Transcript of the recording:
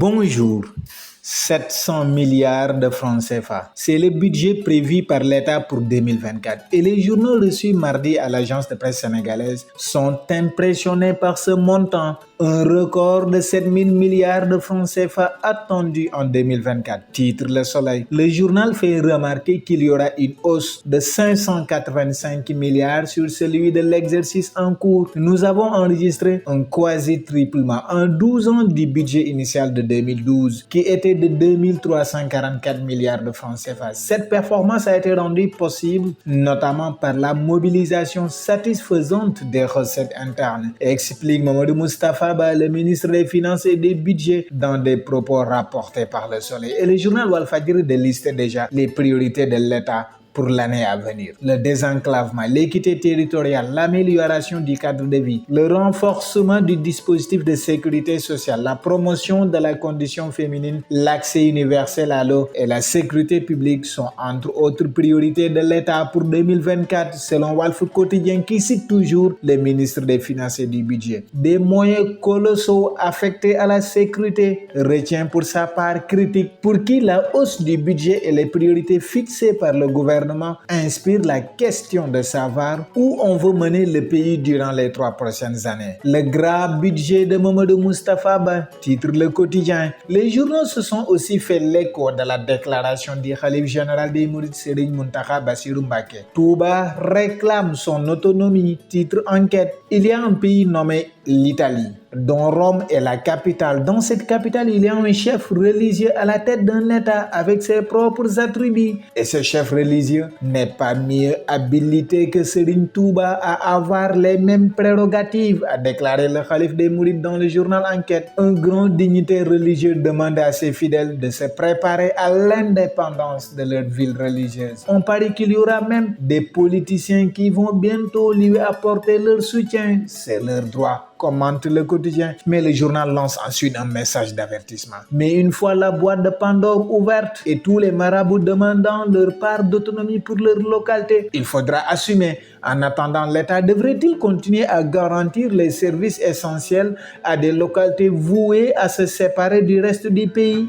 Bonjour. 700 milliards de francs CFA. C'est le budget prévu par l'État pour 2024. Et les journaux reçus mardi à l'agence de presse sénégalaise sont impressionnés par ce montant. Un record de 7000 milliards de francs CFA attendu en 2024. Titre Le Soleil. Le journal fait remarquer qu'il y aura une hausse de 585 milliards sur celui de l'exercice en cours. Nous avons enregistré un quasi-triplement en 12 ans du budget initial de 2012 qui était de 2344 milliards de francs CFA. Cette performance a été rendue possible notamment par la mobilisation satisfaisante des recettes internes, explique Mamadou Moustapha Ba, le ministre des Finances et des Budgets, dans des propos rapportés par Le Soleil. Et le journal Walfadjri délistait déjà les priorités de l'État pour l'année à venir. Le désenclavement, l'équité territoriale, l'amélioration du cadre de vie, le renforcement du dispositif de sécurité sociale, la promotion de la condition féminine, l'accès universel à l'eau et la sécurité publique sont entre autres priorités de l'État pour 2024, selon Walf Quotidien qui cite toujours le ministre des Finances et du Budget. Des moyens colossaux affectés à la sécurité, retient pour sa part critique pour qui la hausse du budget et les priorités fixées par le gouvernement inspire la question de savoir où on veut mener le pays durant les 3 prochaines années. Le gras budget de Mamadou Moustapha Ba, titre Le Quotidien. Les journaux se sont aussi fait l'écho de la déclaration du khalife général des Mourides Serigne Mountakha Bassirou Mbacké. Touba réclame son autonomie, titre Enquête. Il y a un pays nommé l'Italie, dont Rome est la capitale. Dans cette capitale, il y a un chef religieux à la tête d'un État avec ses propres attributs. Et ce chef religieux n'est pas mieux habilité que Serigne Touba à avoir les mêmes prérogatives, a déclaré le khalife des Mourides dans le journal Enquête. Un grand dignitaire religieux demande à ses fidèles de se préparer à l'indépendance de leur ville religieuse. On parie qu'il y aura même des politiciens qui vont bientôt lui apporter leur soutien. C'est leur droit, commente Le Quotidien. Mais le journal lance ensuite un message d'avertissement. Mais une fois la boîte de Pandore ouverte et tous les marabouts demandant leur part d'autonomie pour leur localité, il faudra assumer. En attendant, l'État devrait-il continuer à garantir les services essentiels à des localités vouées à se séparer du reste du pays?